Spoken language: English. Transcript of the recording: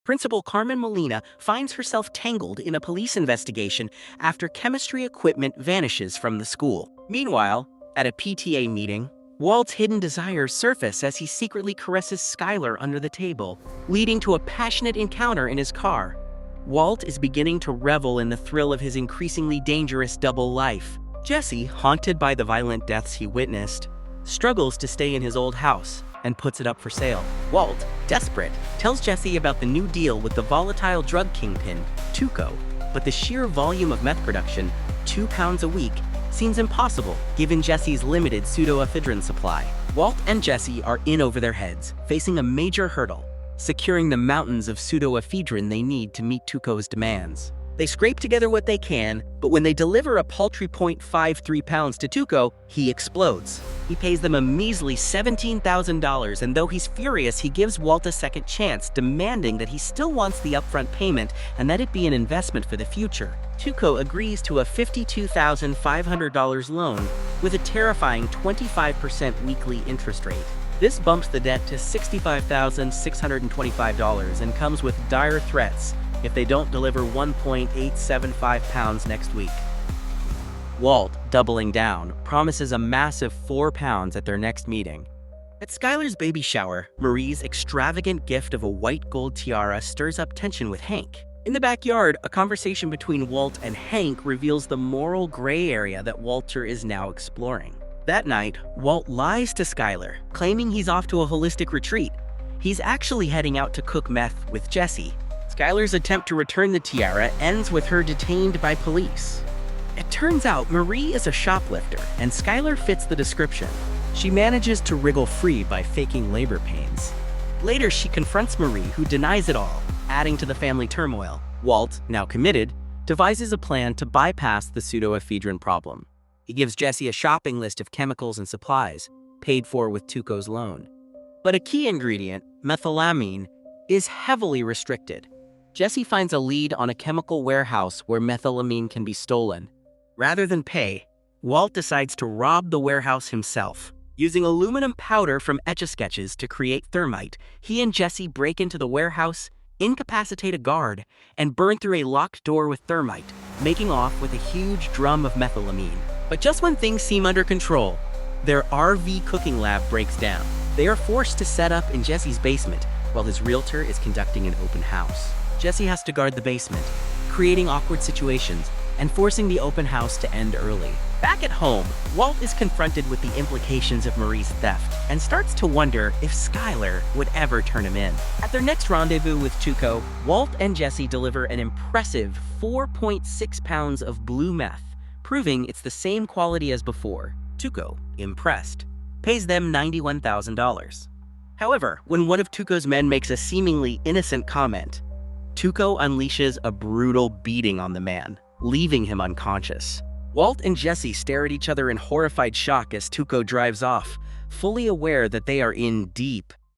Principal Carmen Molina finds herself tangled in a police investigation after chemistry equipment vanishes from the school. Meanwhile, at a PTA meeting, Walt's hidden desires surface as he secretly caresses Skyler under the table, leading to a passionate encounter in his car. Walt is beginning to revel in the thrill of his increasingly dangerous double life. Jesse, haunted by the violent deaths he witnessed, struggles to stay in his old house and puts it up for sale. Walt, desperate, tells Jesse about the new deal with the volatile drug kingpin, Tuco, but the sheer volume of meth production, 2 pounds a week, seems impossible given Jesse's limited pseudoephedrine supply. Walt and Jesse are in over their heads, facing a major hurdle: securing the mountains of pseudoephedrine they need to meet Tuco's demands. They scrape together what they can, but when they deliver a paltry 0.53 pounds to Tuco, he explodes. He pays them a measly $17,000, and though he's furious, he gives Walt a second chance, demanding that he still wants the upfront payment and that it be an investment for the future. Tuco agrees to a $52,500 loan with a terrifying 25% weekly interest rate. This bumps the debt to $65,625 and comes with dire threats if they don't deliver 1.875 pounds next week. Walt, doubling down, promises a massive 4 pounds at their next meeting. At Skyler's baby shower, Marie's extravagant gift of a white gold tiara stirs up tension with Hank. In the backyard, a conversation between Walt and Hank reveals the moral gray area that Walter is now exploring. That night, Walt lies to Skyler, claiming he's off to a holistic retreat. He's actually heading out to cook meth with Jesse. Skyler's attempt to return the tiara ends with her detained by police. It turns out Marie is a shoplifter, and Skyler fits the description. She manages to wriggle free by faking labor pains. Later, she confronts Marie, who denies it all, adding to the family turmoil. Walt, now committed, devises a plan to bypass the pseudoephedrine problem. He gives Jesse a shopping list of chemicals and supplies, paid for with Tuco's loan. But a key ingredient, methylamine, is heavily restricted. Jesse finds a lead on a chemical warehouse where methylamine can be stolen. Rather than pay, Walt decides to rob the warehouse himself. Using aluminum powder from Etch-a-Sketches to create thermite, he and Jesse break into the warehouse, incapacitate a guard, and burn through a locked door with thermite, making off with a huge drum of methylamine. But just when things seem under control, their RV cooking lab breaks down. They are forced to set up in Jesse's basement while his realtor is conducting an open house. Jesse has to guard the basement, creating awkward situations and forcing the open house to end early. Back at home, Walt is confronted with the implications of Marie's theft and starts to wonder if Skyler would ever turn him in. At their next rendezvous with Tuco, Walt and Jesse deliver an impressive 4.6 pounds of blue meth, proving it's the same quality as before. Tuco, impressed, pays them $91,000. However, when one of Tuco's men makes a seemingly innocent comment, Tuco unleashes a brutal beating on the man, leaving him unconscious. Walt and Jesse stare at each other in horrified shock as Tuco drives off, fully aware that they are in deep,